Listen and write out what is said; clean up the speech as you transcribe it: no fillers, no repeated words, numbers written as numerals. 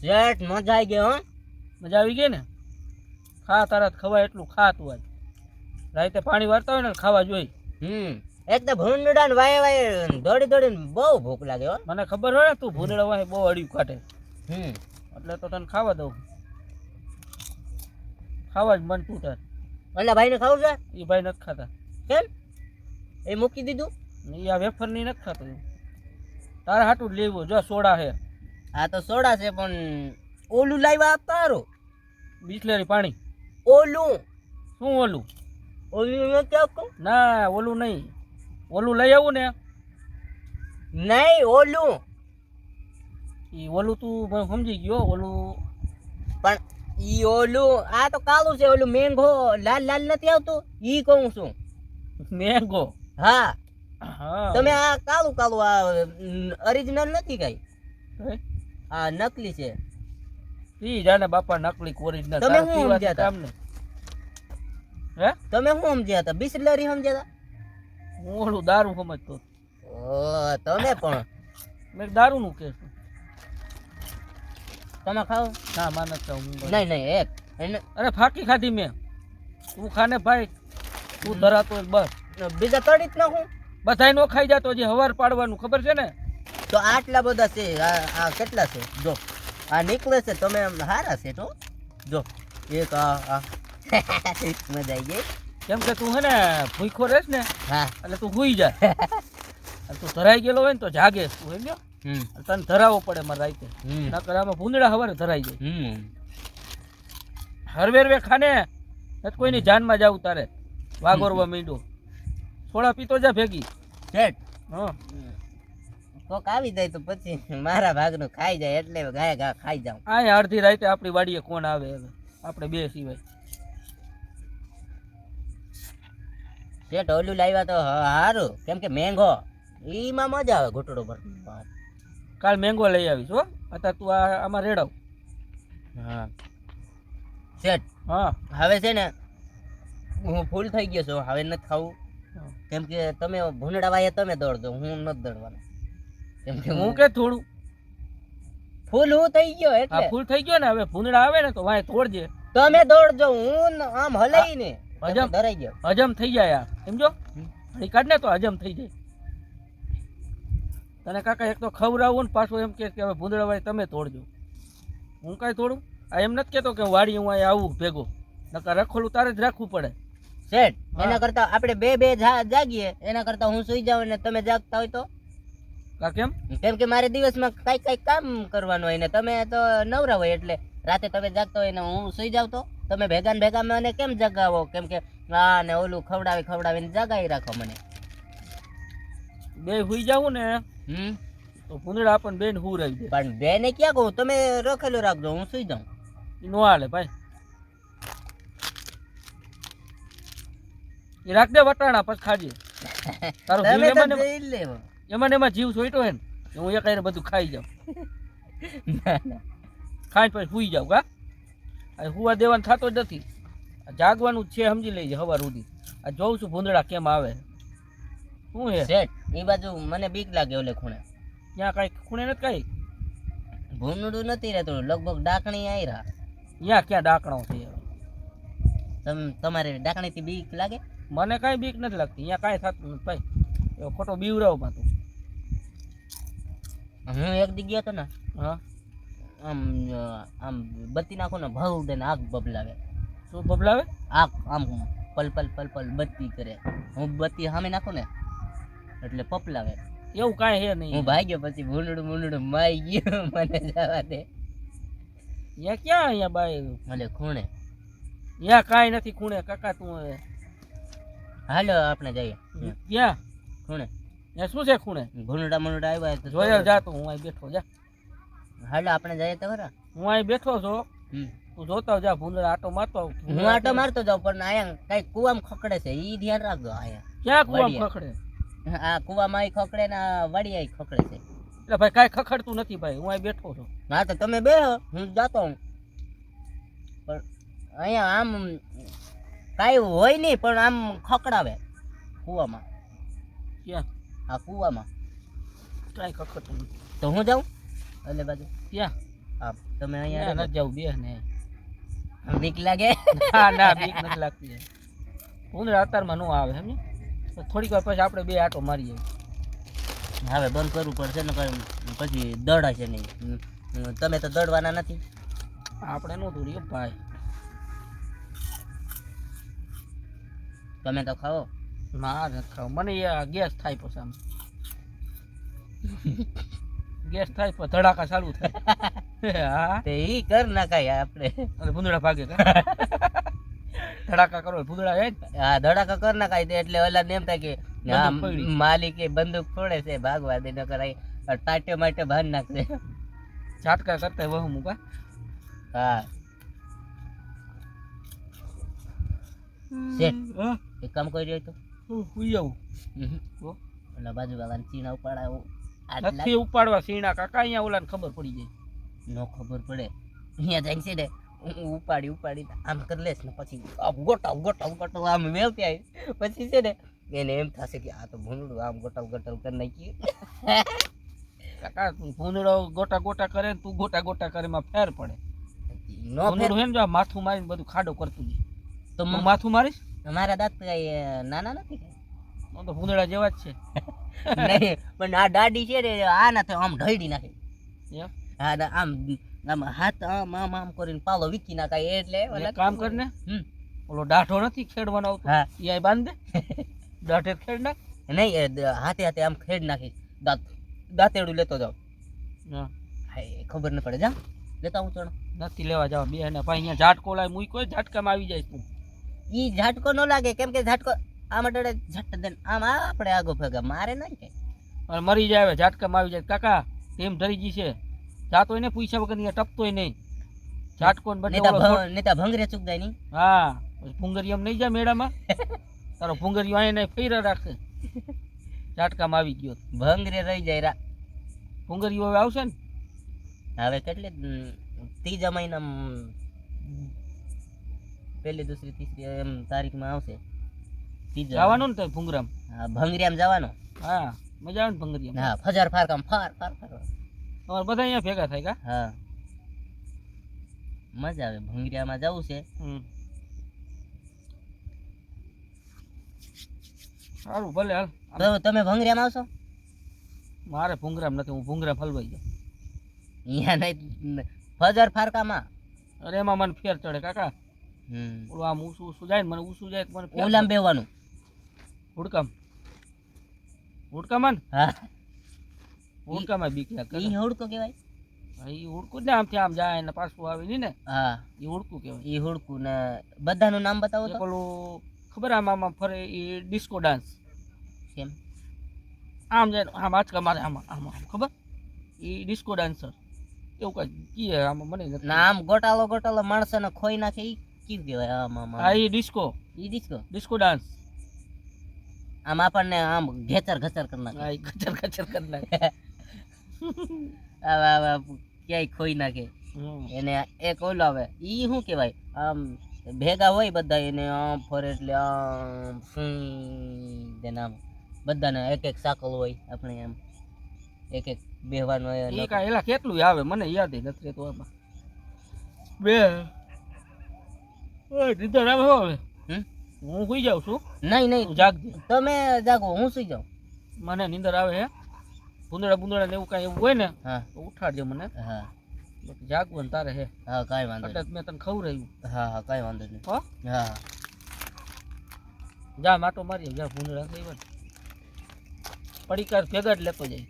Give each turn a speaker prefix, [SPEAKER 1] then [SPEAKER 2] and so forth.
[SPEAKER 1] શેઠ મજા આવી ગઈ હો.
[SPEAKER 2] મજા આવી ગઈ ને? ખા તારા ખવાય એટલું ખા તું આજ. રાતે પાણી વારતા હોય ને ખાવા જોઈએ.
[SPEAKER 1] એક તો ભૂંડડા ને વાય વાય દોડી દોડીને બહુ ભૂખ લાગે હો.
[SPEAKER 2] મને ખબર હોય ને તું ભૂંડડા વાય બહુ અડ્યું કાઢે. એટલે તો તને ખાવા દઉં. ખાવા જ મન તૂટે.
[SPEAKER 1] ઓલા ભાઈ ને ખાવું છે?
[SPEAKER 2] એ ભાઈ નથી ખાતા.
[SPEAKER 1] કેમ? એ મૂકી દીધું?
[SPEAKER 2] એ આ વેફર ની નથી ખાતો. તારે હાટું જ લેવું. જો સોડા છે.
[SPEAKER 1] આ તો સોડા છે પણ ઓલું લાવ્યા તારું.
[SPEAKER 2] બિસ્લેરી પાણી.
[SPEAKER 1] ઓલું
[SPEAKER 2] શું ઓલું?
[SPEAKER 1] ઓલું નથી આવતું?
[SPEAKER 2] ના ઓલું નહીં. ઓલું લઈ આવું ને.
[SPEAKER 1] નહીં ઓલું.
[SPEAKER 2] એ ઓલું તું સમજી ગયો. ઓલું
[SPEAKER 1] પણ ઈ ઓલું આ તો કાળું છે. ઓલું મેંગો લાલ લાલ નથી આવતું ઈ કહું છું.
[SPEAKER 2] મેંગો.
[SPEAKER 1] હા
[SPEAKER 2] હા
[SPEAKER 1] તમે આ કાળું કાળું આ ઓરિજિનલ નથી કઈ. આ નકલી છે.
[SPEAKER 2] ઈ જાને બાપા નકલી ઓરિજિનલ.
[SPEAKER 1] તમે શું સમજ્યા હતા?
[SPEAKER 2] હે
[SPEAKER 1] તમે શું સમજ્યા હતા? બિસ્લરી સમજ્યા હતા?
[SPEAKER 2] હું ઓલું દારૂ સમજતો.
[SPEAKER 1] ઓ તમે પણ
[SPEAKER 2] મેં દારૂ નું કે
[SPEAKER 1] તમે ખાઓ?
[SPEAKER 2] ના માનત ખાઉં.
[SPEAKER 1] નહીં નહીં એક
[SPEAKER 2] અરે ફાકી ખાધી મેં. તું ખાને ભાઈ. તું ધરાતો બસ.
[SPEAKER 1] બીજા તળી જ નાખું.
[SPEAKER 2] બધાય નો ખાઈ જાતો. હજી હવાર પાડવાનું ખબર છે ને?
[SPEAKER 1] તો આટલા બધા છે. આ કેટલા છે જો. આ નીકળે છે. તમે હારા છે તો જો એક આ મજા આવી ગઈ.
[SPEAKER 2] કેમ કે તું હે ને ભૂખો રહેશ ને
[SPEAKER 1] હા
[SPEAKER 2] એટલે તું હુઈ જા. તું ધરાઈ ગયેલો હોય ને તો જાગે તું સમજો. તને ધરાવવો પડે મારે રાતે. નકર આમાં ભૂંદડા હવારે ધરાઈ જાય. હરવેરવે ખાને નથી કોઈની જાનમાં જાવું તારે. વાગોરવા માંડો. થોડા પીતો જા ભેગી.
[SPEAKER 1] શેઠ
[SPEAKER 2] હા
[SPEAKER 1] કોક આવી જાય તો પછી મારા ભાગનું ખાઈ જાય એટલે ગાય ગા ખાઈ જાઉં.
[SPEAKER 2] આ અડધી રાતે આપણી વાડીએ કોણ આવે હવે? આપણે બે સિવાય.
[SPEAKER 1] શેઠ ઓલું લાવ્યા તો સારું. કેમ કે મેંગો ઈમાં મજા આવે ઘૂંટડો પર.
[SPEAKER 2] કાલ મેંગો લઈ આવીશ હો. અત્યારે તું આમાં રેડાવ.
[SPEAKER 1] હા શેઠ
[SPEAKER 2] હા
[SPEAKER 1] હવે છે ને હું ફૂલ થઈ ગયો છું. હવે નથી ખાવું. કેમ કે તમે ભૂંડડા વાય તમે દોડજો. હું નથી દોડવાનો. કેમ કે
[SPEAKER 2] હું કે થોડું
[SPEAKER 1] ફૂલ હું થઈ ગયો એટલે
[SPEAKER 2] ફૂલ થઈ ગયો ને. હવે ભૂંદડા આવે ને તો વાય તોડજે.
[SPEAKER 1] તમે દોડજો. હું આમ હલાઈ ને
[SPEAKER 2] હજમ
[SPEAKER 1] ડરાઈ ગયો.
[SPEAKER 2] હજમ થઈ જાય. સમજો હળી કાઢ ને તો હજમ થઈ જાય. તને કાકા એક તો ખવડાવું ને પાછું એમ કે હવે ભૂંદડા વાય તમે તોડજો. હું કાંઈ તોડું? આ એમ નથી કેતો કે વાડી હું અહીંયા આવું ભેગો. નકર રખોલું તારે જ રાખવું પડે.
[SPEAKER 1] શેઠ એના કરતા આપણે બે જાગીએ. એના કરતા હું સુઈ જાઉં ને તમે જાગતા હોય તો.
[SPEAKER 2] કેમ?
[SPEAKER 1] કેમ કે મારે દિવસમાં કઈ કામ કરવાનું હોય ને તમે તો નવરા હોય એટલે રાતે તમે જાગતા હોય ને હું સુઈ જાઉં તો તમે ભેગા ને ભેગા મને કેમ જગાવો? કેમ કે આ ને ઓલું ખવડાવીને જગાવી રાખો મને.
[SPEAKER 2] બે હુઈ જાવું ને તો ભૂંદડા આપણને બેન હુરાવી દે.
[SPEAKER 1] પણ બે ને ક્યાં કહું? તમે રખેલું રાખજો. હું સુઈ જાઉં.
[SPEAKER 2] નો હાલે ભાઈ. એ રાખ દે વટાણા પછી ખાજે. તારો જીવ એમાં એમાં જીવ સોઈટો હે ને હું એક બધું ખાઈ જાઉં. ખાઈ પછી સુઈ જાઉં. કા હુવા દેવાનું થતો જ નથી. જાગવાનું જ છે સમજી લેજે સવાર સુધી. આ જોઉં છું ભૂંદડા કેમ આવે. શું હે
[SPEAKER 1] શેઠ એ બાજુ મને બીક લાગે. ઓલે ખૂણે
[SPEAKER 2] ત્યાં કઈ ખૂણે નથી કઈ
[SPEAKER 1] ભૂંડું નથી રહેતું. લગભગ ડાકણી આવી રહ્યા.
[SPEAKER 2] ત્યાં ક્યાં ડાકણો છે?
[SPEAKER 1] તમારે ડાકણી થી બીક લાગે?
[SPEAKER 2] મને કઈ બીક નથી લાગતી. અહીંયા કઈ થતું નથી ભાઈ. એવો ખોટો બીવરાવમાં તું.
[SPEAKER 1] હું એક દી ગયો હતો ને.
[SPEAKER 2] હા
[SPEAKER 1] આમ બત્તી નાખો ને ભાવ દે ને આગ બબલાવે.
[SPEAKER 2] શું બબલાવે?
[SPEAKER 1] આગ આમ પલ બત્તી કરે. હું બત્તી સામે નાખું ને એટલે પપલાવે.
[SPEAKER 2] એવું કાંઈ હે નહીં.
[SPEAKER 1] હું ભાગ્યો પછી ભૂંડડું માઈ ગયો. મને જવા દે.
[SPEAKER 2] અહીંયા ક્યાં? અહીંયા બાઈ
[SPEAKER 1] મને ખૂણે.
[SPEAKER 2] અહીંયા કાંઈ નથી ખૂણે. કાકા તું
[SPEAKER 1] હાલો આપણે જઈએ.
[SPEAKER 2] ક્યાં
[SPEAKER 1] ખૂણે?
[SPEAKER 2] ત્યાં શું છે ખૂણે?
[SPEAKER 1] ભૂંડડા આવ્યા તો
[SPEAKER 2] જોયા જા. તો હું અહીં બેઠો જા.
[SPEAKER 1] હાલો આપણે જઈએ તો ખરા.
[SPEAKER 2] હું અહીં બેઠો છું. તું જોતા જા. ભૂંદડા આટો મારતો.
[SPEAKER 1] હું આટો મારતો જાઉં પણ અહીંયા કઈ કુવામાં ખકડે છે. ઈ ધ્યાન રાખજો. અહીંયા
[SPEAKER 2] ક્યાં કુવામાં ખખડે?
[SPEAKER 1] આ કુવામાં ખકડે ને વડિયા ખકડે છે.
[SPEAKER 2] એટલે ભાઈ કાંઈ ખખડતું નથી ભાઈ. હું અહીં બેઠો છું.
[SPEAKER 1] હા તો તમે બેહો. હું જાતો હું. પણ અહીંયા આમ કાંઈ હોય નહીં પણ આમ ખકડાવે કુવામાં.
[SPEAKER 2] ક્યાં?
[SPEAKER 1] આ કુવામાં
[SPEAKER 2] કાંઈ ખખડતું નથી.
[SPEAKER 1] તો હું જાઉં એટલે બાજુ
[SPEAKER 2] ક્યાં?
[SPEAKER 1] આમ તમે
[SPEAKER 2] અહીંયા
[SPEAKER 1] અહીંયા
[SPEAKER 2] નથી જવું બે ને
[SPEAKER 1] રહેજો. બીક લાગે
[SPEAKER 2] ના ના બીક નથી લાગતી ભૂંદડા અત્યારમાં ન આવે સમજે તો થોડીક વાર પછી આપણે બે આટો મારીએ
[SPEAKER 1] હવે બંધ કરવું પડશે ને પછી દડાશે નહીં. તમે તો દડવાના નથી.
[SPEAKER 2] આપણે નો દોડીએ ભાઈ
[SPEAKER 1] તમે તો ખાઓ.
[SPEAKER 2] ના નથી ખાવ મને ગેસ થાય પછી આમ ગેસ થાય પછી ધડાકા ચાલુ થાય હા
[SPEAKER 1] તે ઈ કર નાખાય આપણે.
[SPEAKER 2] અને ભૂંદડા ભાગે કા ધડાકા કરો ભૂંદડા જાય ને
[SPEAKER 1] હા ધડાકા કર નાખાય તે એટલે ઓલા ને એમ થાય કે
[SPEAKER 2] બંદૂક પકડી.
[SPEAKER 1] માલિકે બંદૂક ફોડે છે ભાગવા દે નકર આઈ ટાટે માટે ભાન નાખશે.
[SPEAKER 2] ઝાટકા કરતા વહુ મૂકા
[SPEAKER 1] હા શેઠ એક કામ કરી રહ્યો તો
[SPEAKER 2] હુઈ જાઉં હો.
[SPEAKER 1] ઓલા બાજુ વાળાને ચીણા ઉપાડાવો.
[SPEAKER 2] નથી ઉપાડવા સીણા કાકા અહીંયા ઓલાને ખબર પડી જાય
[SPEAKER 1] નો ખબર પડે અહીંયા જાય છે ને હું ઉપાડી આમ કરી લેશ ને પછી આમ ગોટાવ આમ વેવતી આવી પછી છે ને એને એમ થશે કે આ તો ભૂંડડું આમ ગોટાવ કરી નાખ્યું.
[SPEAKER 2] કાકા તું ભૂંદડો ગોટા ગોટા કરે ને તું ગોટા ગોટા કરે એમાં ફેર પડે
[SPEAKER 1] નો ફેર
[SPEAKER 2] ભૂંદડું હે ને જો આ માથું મારીને બધું ખાડો કરતું જાય
[SPEAKER 1] તો
[SPEAKER 2] હું માથું મારીશ
[SPEAKER 1] મારા દાંત કઈ નાના નથી કઈ.
[SPEAKER 2] હું તો ભૂંદડા જેવા જ છે
[SPEAKER 1] નહીં પણ આ દાઢી છે ને આ ના આમ ઢળી નાખે.
[SPEAKER 2] એમ?
[SPEAKER 1] હા આમ આમ હાથ આમ કરીને પાલો વીકી નાખાય એટલે
[SPEAKER 2] એક કામ કર ને
[SPEAKER 1] હમ
[SPEAKER 2] ઓલો દાઢો નથી ખેડવાનો આવતો
[SPEAKER 1] હા
[SPEAKER 2] એ બાંધ દે દાઢે ખેડ નાખ
[SPEAKER 1] નહીં હાથે આમ ખેડ નાખી દાંતેડું લેતો જાવ.
[SPEAKER 2] હા
[SPEAKER 1] હા એ ખબર ન પડે જા લેતા હું ચણો.
[SPEAKER 2] નથી લેવા જાવ બે ને ભાઈ અહીંયા ઝાટકો લાય મૂકો ઝાટકામાં આવી જાય તું
[SPEAKER 1] ઈ ઝાટકો ન લાગે કેમ કે ઝાટકો આમ અડે ઝટ દે આમ આપણે આગો ભેગા મારે નહીં કે
[SPEAKER 2] અને મરી જાય હવે ઝાટકામાં આવી જાય કાકા તેમ ડરી ગઈ છે જાતો એને પૂછ્યા વગર અહીંયા ટપતોય નહીં ઝાટકો ને બદલે ઓલો છોડ-
[SPEAKER 1] નેતા ભંગરે ચૂક જાય નહીં.
[SPEAKER 2] હા ભૂંગરિયો નહીં જાય મેળામાં તારો ભૂંગરિયો અહીંયા ફેરા રાખે ઝાટકામાં આવી ગયો
[SPEAKER 1] ભંગરે રહી જાય રા.
[SPEAKER 2] ભૂંગરિયો હવે આવશે ને
[SPEAKER 1] હવે કેટલી ત્રીજા મહિના પહેલી દુસરી ત્રીસરી એમ તારીખમાં આવશે. ત્રીજા
[SPEAKER 2] જવાનું ને તો ભૂંગરામ
[SPEAKER 1] હા ભંગરિયામ જવાનો.
[SPEAKER 2] હા મજા આવે ને ભૂંગરિયામ
[SPEAKER 1] હા ફજાર ફારકામ ફાર
[SPEAKER 2] તમારે બધા અહીંયા ભેગા થાય કા
[SPEAKER 1] હા મજા આવે. ભંગરિયામાં જવું છે.
[SPEAKER 2] સારું ભલે હાલ
[SPEAKER 1] તો તમે ભંગરિયામાં આવશો?
[SPEAKER 2] મારે ભૂંગરામ નથી હું ભૂંગરામ હલવાઈ જાઉં
[SPEAKER 1] અહીંયા નહીં ફજાર ફારકામાં.
[SPEAKER 2] અરે એમાં મને ફેર ચડે કાકા
[SPEAKER 1] હમ
[SPEAKER 2] ઓલું આમ ઊંસું ઊંસું જાય ને મને ઊંસું જાય તો મને ફેર
[SPEAKER 1] ઓલામ
[SPEAKER 2] ચડે.
[SPEAKER 1] બેવાનું.
[SPEAKER 2] હુડકામાં ને
[SPEAKER 1] હા
[SPEAKER 2] હુડકામાં બીક લાગે
[SPEAKER 1] ઈ હોડકો કહેવાય.
[SPEAKER 2] એ હુડકું જ ને આમથી આમ જાય ને પાછું આવે નહીં ને
[SPEAKER 1] હા
[SPEAKER 2] એ હુડકું કહેવાય
[SPEAKER 1] ઈ હોડકું ને બધાનું નામ બતાવો
[SPEAKER 2] એક
[SPEAKER 1] તો.
[SPEAKER 2] ઓલું ખબર આમ આમ ફરે એ ડિસ્કો ડાન્સ
[SPEAKER 1] કેમ?
[SPEAKER 2] આમ જાય ને આમ આંચકા મારે આમાં આમાં આમ ખબર એ ડિસ્કો ડાન્સર એવું કઈ કીએ આમાં મને નથી
[SPEAKER 1] ના આમ ગોટાલો માણસોને ખોઈ નાખે ઈ કેવું કહેવાય? આમ આમ
[SPEAKER 2] હા એ ડિસ્કો
[SPEAKER 1] ઈ ડિસ્કો.
[SPEAKER 2] ડિસ્કો ડાન્સ
[SPEAKER 1] આમ આપણને આમ ઘેચર ઘચર કરી નાખે.
[SPEAKER 2] હા એ કચર કચર કરી નાખે
[SPEAKER 1] આવા ક્યાંય ખોઈ નાખે. એને એક ઓલો આવે ઈ શું કહેવાય? આમ ભેગા હોય બધા એને આમ ફરે એટલે આમ દેને આમ બધાને એક એક સાકલ હોય આપણે એમ એક એક બેહવાનું હોય.
[SPEAKER 2] એ કાંઈ એલા કેટલું આવે મને યાદ નથી રહેતું આમાં બે ઓય દીધો આવે હવે
[SPEAKER 1] હમ?
[SPEAKER 2] હું સુઈ જાઉં છું
[SPEAKER 1] નહીં
[SPEAKER 2] તું જાગજે
[SPEAKER 1] તમે જાગો હું સુઈ જાઉં.
[SPEAKER 2] મને નીંદર આવે હે ભૂંદડા ને એવું કાંઈ એવું હોય ને
[SPEAKER 1] હા
[SPEAKER 2] તો ઉઠાડજે મને
[SPEAKER 1] હા
[SPEAKER 2] બાકી જાગવું તારે હે
[SPEAKER 1] હા કાંઈ વાંધો
[SPEAKER 2] કદાચ મેં તને ખવડાવ્યું
[SPEAKER 1] નહીં. હા હા કાંઈ વાંધો નહીં.
[SPEAKER 2] હો
[SPEAKER 1] હા
[SPEAKER 2] જા માટો મારી જા ભૂંદડા થઈ પડીકાર ભેગા જ લેતો જાય